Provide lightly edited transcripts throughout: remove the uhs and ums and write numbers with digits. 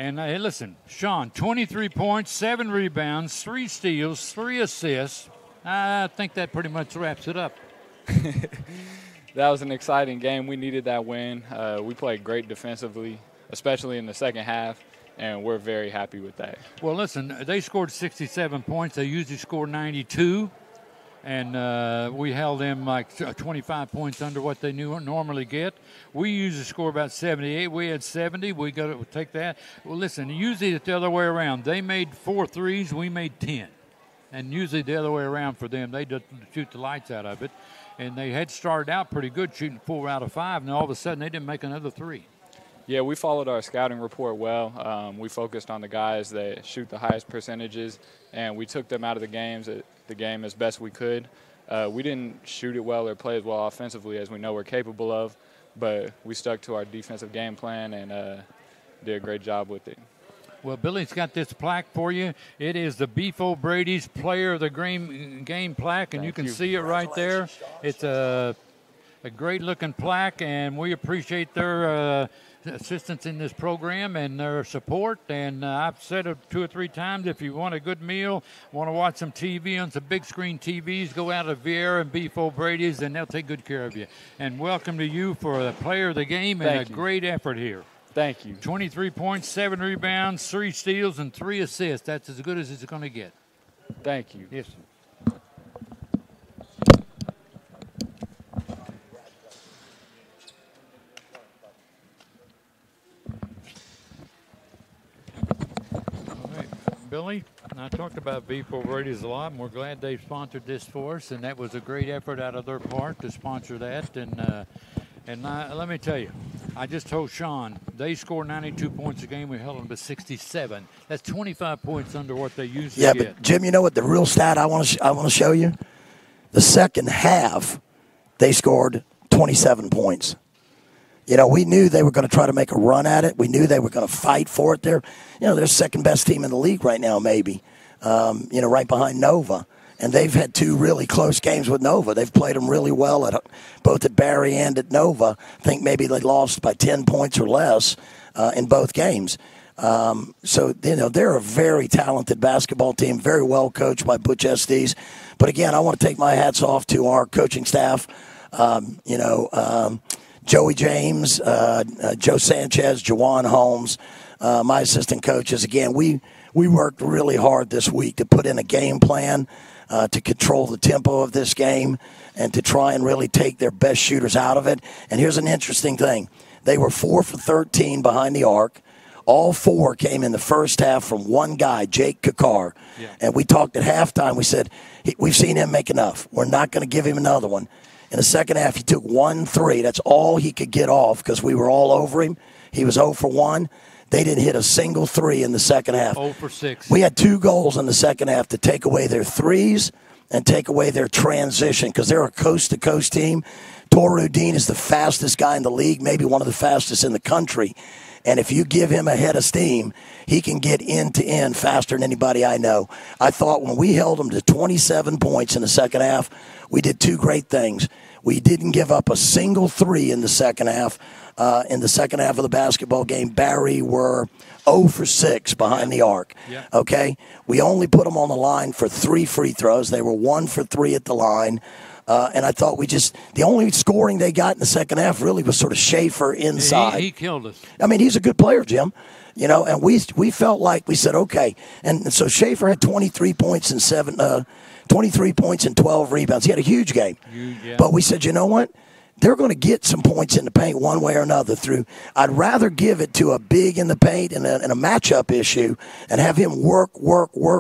And hey, listen, Sean, 23 points, 7 rebounds, 3 steals, 3 assists. I think that pretty much wraps it up. That was an exciting game. We needed that win. We played great defensively, especially in the second half, and we're very happy with that. Well, listen, they scored 67 points. They usually score 92. And we held them like 25 points under what they normally get. We usually score about 78. We had 70. We got to take that. Well, listen, usually it's the other way around. They made 4 threes. We made 10. And usually the other way around for them. They just shoot the lights out of it. And they had started out pretty good shooting 4 out of 5. And all of a sudden they didn't make another 3. Yeah, we followed our scouting report well. We focused on the guys that shoot the highest percentages, and we took them out of the game as best we could. We didn't shoot it well or play as well offensively as we know we're capable of, but we stuck to our defensive game plan and did a great job with it. Well, Billy's got this plaque for you. It is the Beef O'Brady's Player of the Game plaque, and you can see it right there. It's a great-looking plaque, and we appreciate their assistance in this program and their support. And I've said it 2 or 3 times, if you want a good meal, want to watch some TV on some big screen TVs, go out to Vieira and Beef O'Brady's, and they'll take good care of you. And welcome to you for the Player of the Game and a great effort here. Thank you. 23 points, 7 rebounds, 3 steals, and 3 assists. That's as good as it's going to get. Thank you. Yes. Billy, I talked about Beef O'Brady's a lot, and we're glad they sponsored this for us, and that was a great effort out of their part to sponsor that. And let me tell you, I just told Sean, they scored 92 points a game. We held them to 67. That's 25 points under what they usually get. Yeah, but Jim, you know what the real stat I want to show you? The second half, they scored 27 points. You know, we knew they were going to try to make a run at it. We knew they were going to fight for it. They're second-best team in the league right now, maybe, right behind Nova. And they've had 2 really close games with Nova. They've played them really well both at Barry and at Nova. I think maybe they lost by 10 points or less in both games. So, they're a very talented basketball team, very well coached by Butch Estes. But, again, I want to take my hats off to our coaching staff, Joey James, Joe Sanchez, Jawan Holmes, my assistant coaches. Again, we worked really hard this week to put in a game plan to control the tempo of this game and to try and really take their best shooters out of it. And here's an interesting thing. They were 4 for 13 behind the arc. All 4 came in the first half from one guy, Jake Kakar. Yeah. And we talked at halftime. We said, we've seen him make enough. We're not going to give him another one. In the second half, he took 1 3. That's all he could get off because we were all over him. He was 0 for 1. They didn't hit a single 3 in the second half. 0 for 6. We had 2 goals in the second half to take away their threes and take away their transition because they're a coast-to-coast team. Toru Dean is the fastest guy in the league, maybe one of the fastest in the country. And if you give him a head of steam, he can get end-to-end faster than anybody I know. I thought when we held him to 27 points in the second half, we did 2 great things. We didn't give up a single 3 in the second half. In the second half of the basketball game, Barry were 0 for 6 behind the arc. Yeah. Okay? We only put them on the line for 3 free throws. They were 1 for 3 at the line. And I thought the only scoring they got in the second half really was sort of Schaefer inside. He killed us. I mean, he's a good player, Jim. And we felt like we said, okay. And so Schaefer had 23 points and 23 points and 12 rebounds. He had a huge game. Yeah. But we said, you know what? They're going to get some points in the paint one way or another through. I'd rather give it to a big in the paint and a matchup issue and have him work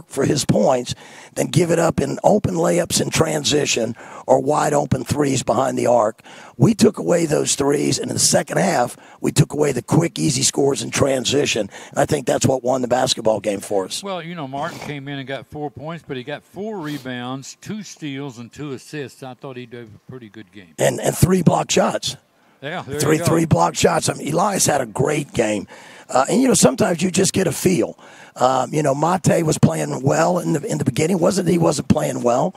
for his points than give it up in open layups in transition or wide open threes behind the arc. We took away those threes, and in the second half, we took away the quick, easy scores in transition. And I think that's what won the basketball game for us. Well, Martin came in and got 4 points, but he got 4 rebounds, 2 steals, and 2 assists. I thought he did a pretty good game. And 3 block shots. Yeah, three block shots. I mean, Elias had a great game. And sometimes you just get a feel. Mate was playing well in the beginning. He wasn't playing well.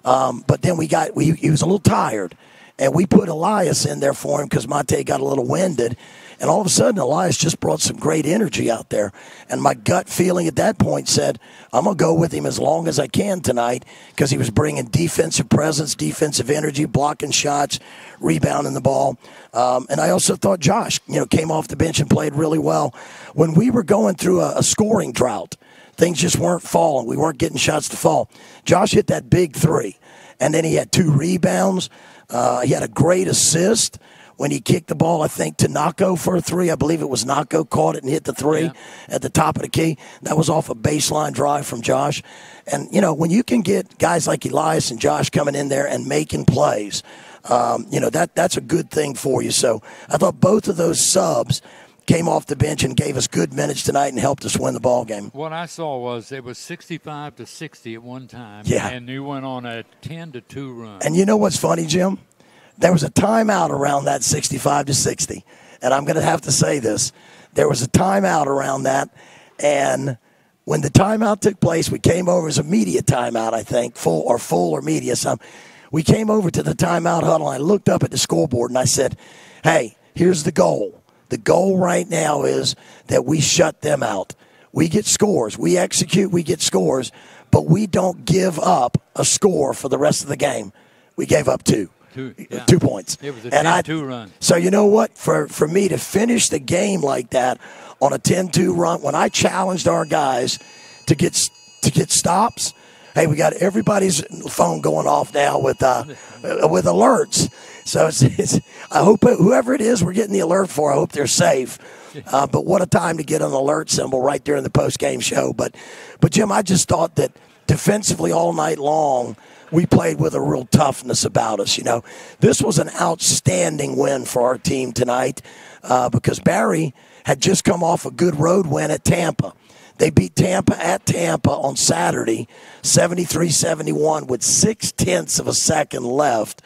But then he was a little tired. And we put Elias in there for him because Mate got a little winded. And all of a sudden, Elias just brought some great energy out there. And my gut feeling at that point said, I'm going to go with him as long as I can tonight because he was bringing defensive presence, defensive energy, blocking shots, rebounding the ball. And I also thought Josh, came off the bench and played really well. When we were going through a scoring drought, things just weren't falling. We weren't getting shots to fall. Josh hit that big three, and then he had 2 rebounds. He had a great assist when he kicked the ball, I think, to Nako for a 3. I believe it was Nako caught it and hit the 3 at the top of the key. That was off a baseline drive from Josh. And, when you can get guys like Elias and Josh coming in there and making plays, that's a good thing for you. So I thought both of those subs came off the bench and gave us good minutes tonight and helped us win the ball game. What I saw was it was 65-60 at one time. Yeah. And you went on a 10-2 run. And you know what's funny, Jim? There was a timeout around that 65-60. And I'm going to have to say this. There was a timeout around that. And when the timeout took place, we came over as a media timeout, I think, full or media. We came over to the timeout huddle. And I looked up at the scoreboard and I said, hey, here's the goal. The goal right now is that we shut them out. We get scores. We execute. We get scores. But we don't give up a score for the rest of the game. We gave up 2. 2 points. It was a 10-2 run. So you know what? For me to finish the game like that on a 10-2 run, when I challenged our guys to get stops, hey, we got everybody's phone going off now with alerts. So I hope whoever it is we're getting the alert for, I hope they're safe. But what a time to get an alert symbol right there in the post-game show. But Jim, I just thought that defensively all night long, we played with a real toughness about us. This was an outstanding win for our team tonight because Barry had just come off a good road win at Tampa. They beat Tampa at Tampa on Saturday, 73-71 with 0.6 of a second left.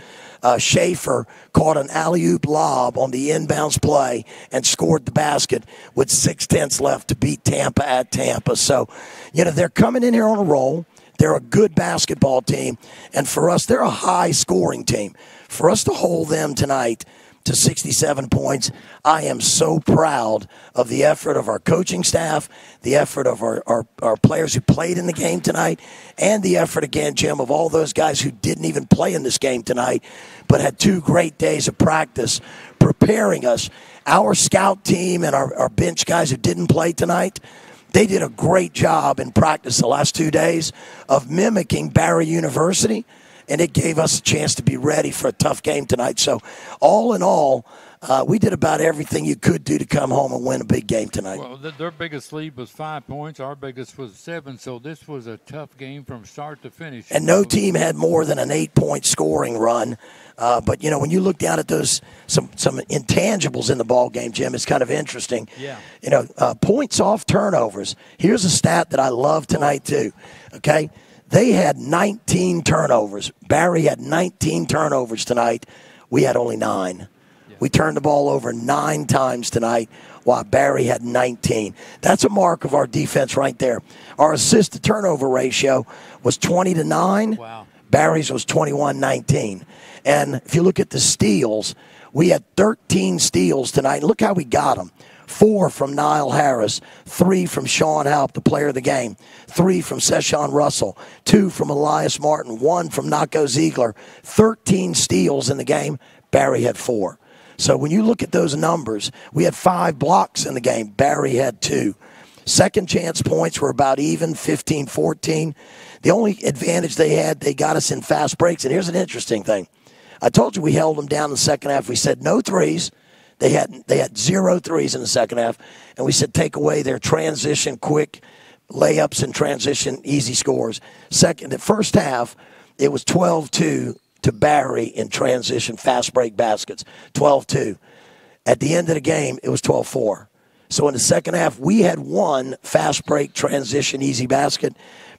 Schaefer caught an alley-oop lob on the inbounds play and scored the basket with 0.6 left to beat Tampa at Tampa. So, they're coming in here on a roll. They're a good basketball team. And for us, they're a high-scoring team. For us to hold them tonight to 67 points, I am so proud of the effort of our coaching staff, the effort of our players who played in the game tonight, and the effort, again, Jim, of all those guys who didn't even play in this game tonight but had 2 great days of practice preparing us. Our scout team and our bench guys who didn't play tonight, they did a great job in practice the last 2 days of mimicking Barry University, and it gave us a chance to be ready for a tough game tonight. So all in all, we did about everything you could do to come home and win a big game tonight. Well, their biggest lead was 5 points. Our biggest was 7, so this was a tough game from start to finish. And no team had more than an 8-point scoring run. But, when you look down at those some intangibles in the ball game, Jim, it's kind of interesting. Yeah. Points off turnovers. Here's a stat that I love tonight too, okay? They had 19 turnovers. Barry had 19 turnovers tonight. We had only 9. Yeah. We turned the ball over 9 times tonight while Barry had 19. That's a mark of our defense right there. Our assist-to-turnover ratio was 20-9. Wow. Barry's was 21-19. And if you look at the steals, we had 13 steals tonight. Look how we got them. 4 from Niall Harris, 3 from Sean Halp, the player of the game, 3 from Seshawn Russell, 2 from Elias Martin, 1 from Nako Ziegler, 13 steals in the game. Barry had 4. So when you look at those numbers, we had 5 blocks in the game. Barry had 2. Second chance points were about even, 15-14. The only advantage they had, they got us in fast breaks. And here's an interesting thing. I told you we held them down in the second half. We said no threes. They had 0 threes in the second half. And we said take away their transition, quick layups and transition, easy scores. The first half, it was 12-2 to Barry in transition, fast break baskets, 12-2. At the end of the game, it was 12-4. So in the second half, we had 1 fast break transition, easy basket.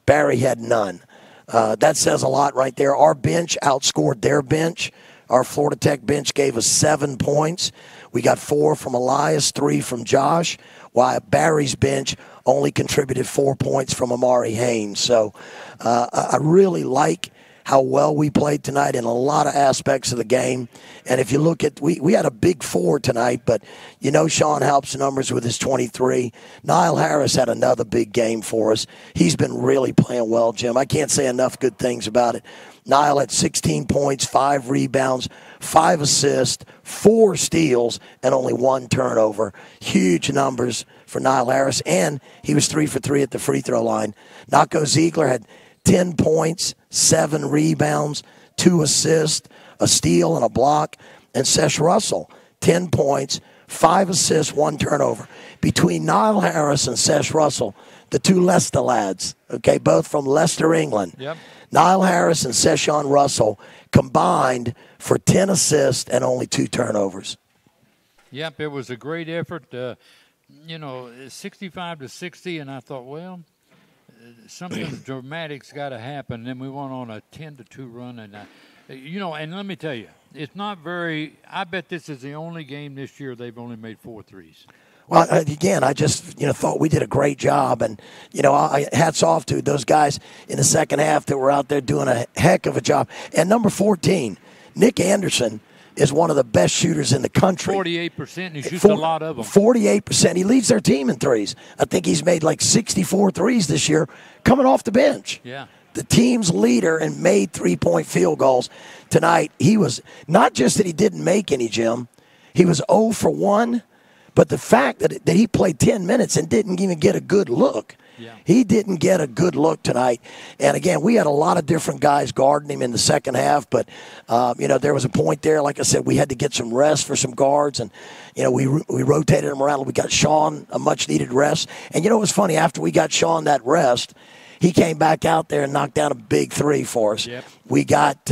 Barry had none. That says a lot right there. Our bench outscored their bench. Our Florida Tech bench gave us 7 points. We got 4 from Elias, 3 from Josh, while Barry's bench only contributed 4 points from Amari Haynes. So I really like how well we played tonight in a lot of aspects of the game. And if you look at, we had a big 4 tonight, but you know Sean Halp's numbers with his 23. Niall Harris had another big game for us. He's been really playing well, Jim. I can't say enough good things about it. Niall had 16 points, 5 rebounds, 5 assists, 4 steals, and only 1 turnover. Huge numbers for Niall Harris, and he was 3 for 3 at the free throw line. Nako Ziegler had 10 points, 7 rebounds, 2 assists, a steal, and a block. And Sesh Russell, 10 points, 5 assists, 1 turnover. Between Niall Harris and Sesh Russell, the 2 Leicester lads, okay, both from Leicester, England. Yep. Niall Harris and Seshawn Russell combined for 10 assists and only 2 turnovers. Yep, it was a great effort. 65-60, and I thought, well, something dramatic's got to happen. Then we went on a 10-2 run, and and let me tell you, it's not very. I bet this is the only game this year they've only made 4 threes. Well, again, I just thought we did a great job, and hats off to those guys in the second half that were out there doing a heck of a job. And number 14, Nick Anderson, is one of the best shooters in the country. 48%, and he shoots a lot of them. 48%. He leads their team in threes. I think he's made like 64 threes this year coming off the bench. Yeah. The team's leader and made 3-point field goals tonight. He was not just that he didn't make any, Jim. He was 0 for 1. But the fact that he played 10 minutes and didn't even get a good look, he didn't get a good look tonight. And, again, we had a lot of different guys guarding him in the second half. But, there was a point there, like I said, we had to get some rest for some guards. And, we rotated them around. We got Sean a much-needed rest. And, it was funny, after we got Sean that rest, he came back out there and knocked down a big 3 for us. Yep. We got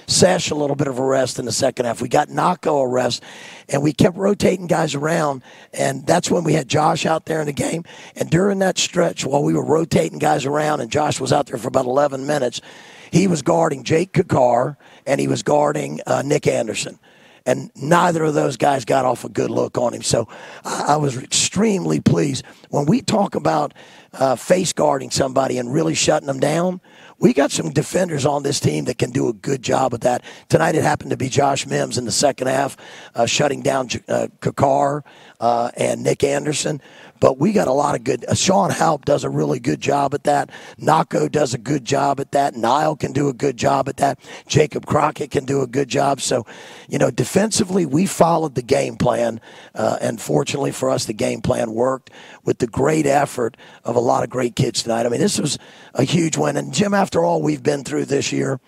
Sesh a little bit of a rest in the second half. We got Nako a rest, and we kept rotating guys around, and that's when we had Josh out there in the game. And during that stretch, while we were rotating guys around, and Josh was out there for about 11 minutes, he was guarding Jake Kakar, and he was guarding Nick Anderson. And neither of those guys got off a good look on him. So I was extremely pleased. When we talk about face guarding somebody and really shutting them down, we got some defenders on this team that can do a good job of that. Tonight it happened to be Josh Mims in the second half, shutting down Kakar and Nick Anderson. But we got a lot of good. Sean Halp does a really good job at that. Nako does a good job at that. Niall can do a good job at that. Jacob Crockett can do a good job. So, defensively, we followed the game plan. And fortunately for us, the game plan worked with the great effort of a lot of great kids tonight. I mean, this was a huge win. And, Jim, after all we've been through this year,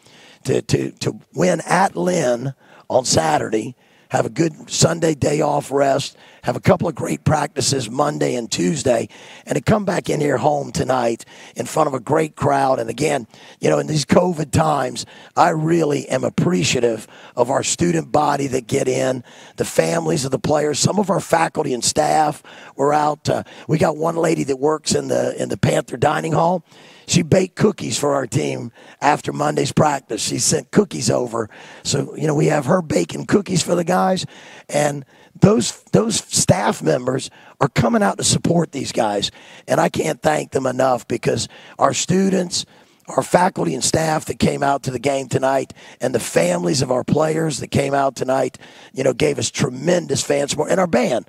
to win at Lynn on Saturday, have a good Sunday day off rest, have a couple of great practices Monday and Tuesday, and to come back in here home tonight in front of a great crowd. And again, in these COVID times, I really am appreciative of our student body that get in, the families of the players. Some of our faculty and staff were out. We got one lady that works in the Panther dining hall. She baked cookies for our team after Monday's practice. She sent cookies over. So, we have her baking cookies for the guys. And those staff members are coming out to support these guys. And I can't thank them enough, because our students, our faculty and staff that came out to the game tonight, and the families of our players that came out tonight, gave us tremendous fan support. And our band,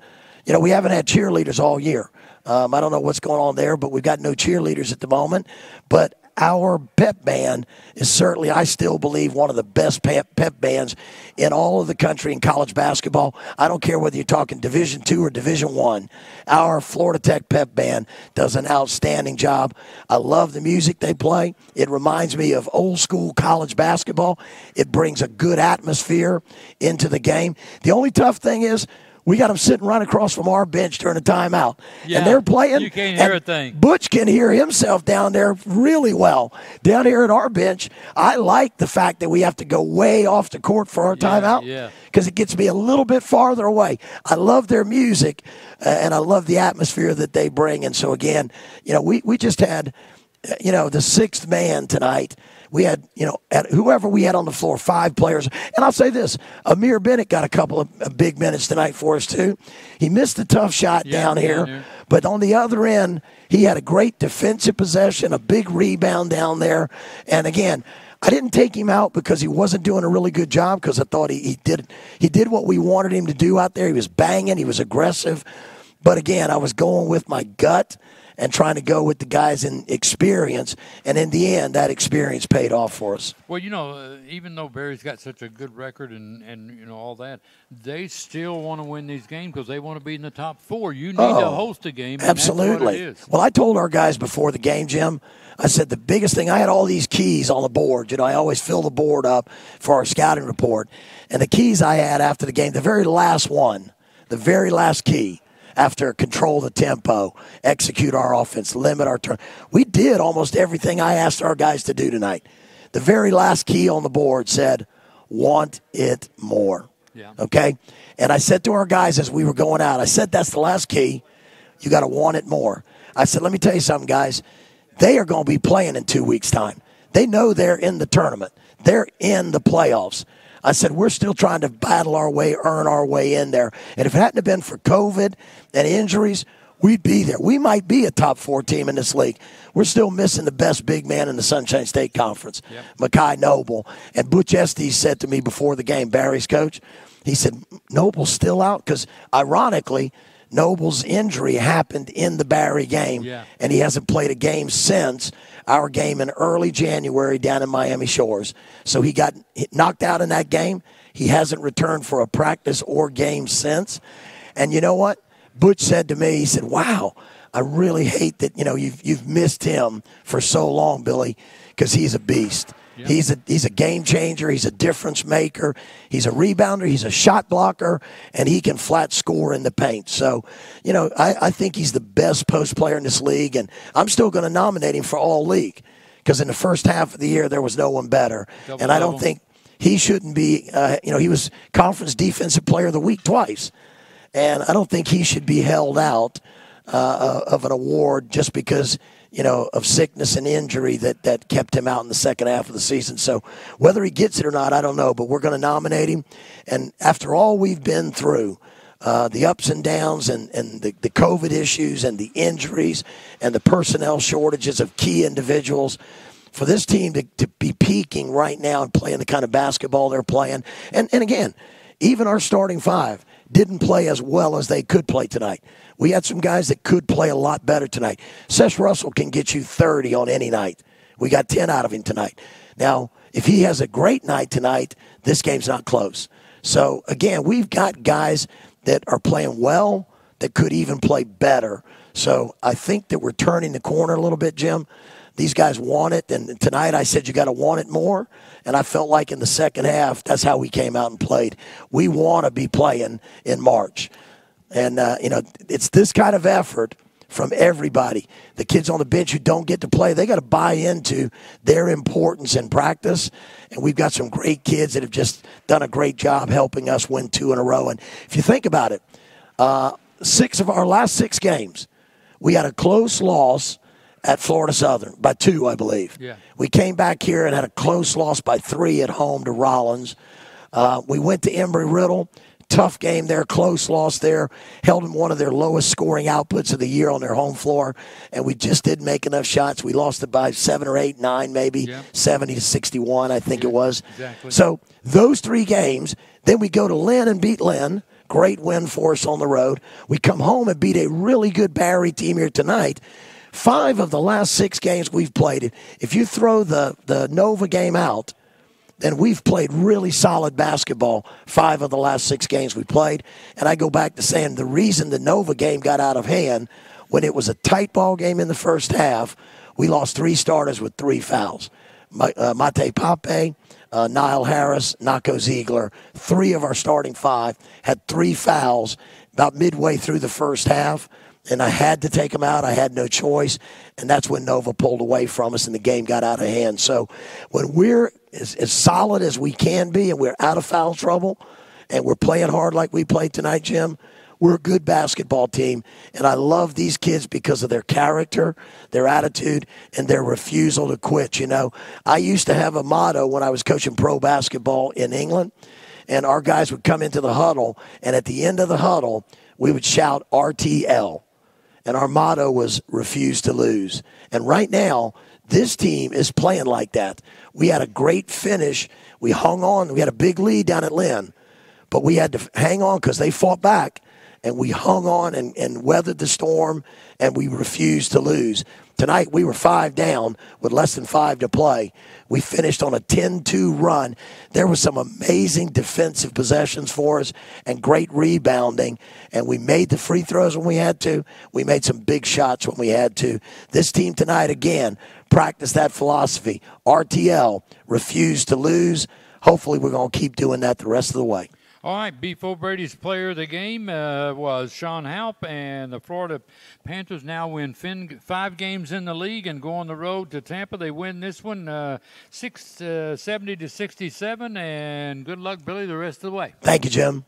we haven't had cheerleaders all year. I don't know what's going on there, but we've got no cheerleaders at the moment. But our pep band is certainly, I still believe, one of the best pep bands in all of the country in college basketball. I don't care whether you're talking Division II or Division I. Our Florida Tech pep band does an outstanding job. I love the music they play. It reminds me of old school college basketball. It brings a good atmosphere into the game. The only tough thing is, we got them sitting right across from our bench during a timeout. Yeah, and they're playing. You can't hear a thing. Butch can hear himself down there really well. Down here at our bench, I like the fact that we have to go way off the court for our timeout, because it gets me a little bit farther away. I love their music, and I love the atmosphere that they bring. And so, again, we just had, the sixth man tonight. We had, at whoever we had on the floor, 5 players. And I'll say this, Amir Bennett got a couple of big minutes tonight for us, too. He missed a tough shot down here. But on the other end, he had a great defensive possession, a big rebound down there. And, again, I didn't take him out because he wasn't doing a really good job, because I thought he did what we wanted him to do out there. He was banging. He was aggressive. But, again, I was going with my gut and trying to go with the guys in experience. And in the end, that experience paid off for us. Well, even though Barry's got such a good record and all that, they still want to win these games because they want to be in the top 4. You need to host a game. And absolutely. that's what it is. Well, I told our guys before the game, Jim, I said the biggest thing, I had all these keys on the board. I always fill the board up for our scouting report. And the keys I had after the game, the very last one, the very last key, after control the tempo, execute our offense, limit our turn. We did almost everything I asked our guys to do tonight. The very last key on the board said, want it more. Yeah. Okay? And I said to our guys as we were going out, I said, that's the last key. You got to want it more. I said, let me tell you something, guys. They are going to be playing in 2 weeks' time. They know they're in the tournament. They're in the playoffs. I said, we're still trying to battle our way, earn our way in there. And if it hadn't have been for COVID and injuries, we'd be there. We might be a top 4 team in this league. We're still missing the best big man in the Sunshine State Conference, Mekhi Noble. And Butch Estes said to me before the game, Barry's coach, he said, Noble's still out? Because ironically, Noble's injury happened in the Barry game, and he hasn't played a game since our game in early January down in Miami Shores. So he got knocked out in that game. He hasn't returned for a practice or game since. And you know what? Butch said to me, he said, wow, I really hate that, you've missed him for so long, Billy, because he's a beast. He's a game changer. He's a difference maker. He's a rebounder. He's a shot blocker, and he can flat score in the paint. So, I think he's the best post player in this league, and I'm still going to nominate him for all league because in the first half of the year there was no one better. And I don't think he shouldn't be. He was Conference Defensive Player of the Week twice, and I don't think he should be held out of an award just because of sickness and injury that kept him out in the second half of the season. So whether he gets it or not, I don't know, but we're going to nominate him. And after all we've been through, the ups and downs and the COVID issues and the injuries and the personnel shortages of key individuals, for this team to be peaking right now and playing the kind of basketball they're playing. And again, even our starting 5 didn't play as well as they could play tonight. We had some guys that could play a lot better tonight. Sesh Russell can get you 30 on any night. We got 10 out of him tonight. Now, if he has a great night tonight, this game's not close. So, again, we've got guys that are playing well that could even play better. So I think that we're turning the corner a little bit, Jim. These guys want it, and tonight I said you got to want it more, and I felt like in the second half that's how we came out and played. We want to be playing in March. And, it's this kind of effort from everybody. The kids on the bench who don't get to play, they got to buy into their importance in practice. And we've got some great kids that have just done a great job helping us win 2 in a row. And if you think about it, 6 of our last 6 games, we had a close loss at Florida Southern by 2, I believe. Yeah. We came back here and had a close loss by 3 at home to Rollins. We went to Embry-Riddle. Tough game there, close loss there. Held in one of their lowest scoring outputs of the year on their home floor, and we just didn't make enough shots. We lost it by 7 or 8, 9 maybe, 70-61 I think it was. Exactly. So those 3 games, then we go to Lynn and beat Lynn. Great win for us on the road. We come home and beat a really good Barry team here tonight. 5 of the last 6 games we've played, if you throw the Nova game out, then we've played really solid basketball 5 of the last 6 games we played. And I go back to saying the reason the Nova game got out of hand, when it was a tight ball game in the first half, we lost 3 starters with 3 fouls. Mate Pape, Niall Harris, Nako Ziegler, 3 of our starting 5 had 3 fouls about midway through the first half. And I had to take them out. I had no choice. And that's when Nova pulled away from us and the game got out of hand. So when we're as solid as we can be and we're out of foul trouble and we're playing hard like we played tonight, Jim, we're a good basketball team. And I love these kids because of their character, their attitude, and their refusal to quit. I used to have a motto when I was coaching pro basketball in England, and our guys would come into the huddle, and at the end of the huddle, we would shout RTL. and our motto was refuse to lose. And right now, this team is playing like that. We had a great finish. We hung on. We had a big lead down at Lynn, but we had to hang on because they fought back, and we hung on and weathered the storm, and we refused to lose. Tonight, we were 5 down with less than 5 to play. We finished on a 10-2 run. There was some amazing defensive possessions for us and great rebounding, and we made the free throws when we had to. We made some big shots when we had to. This team tonight, again, practiced that philosophy. RTL, refuse to lose. Hopefully, we're going to keep doing that the rest of the way. All right, Beef O'Brady's player of the game was Sean Halp, and the Florida Panthers now win 5 games in the league and go on the road to Tampa. They win this one 70-67, and good luck, Billy, the rest of the way. Thank you, Jim.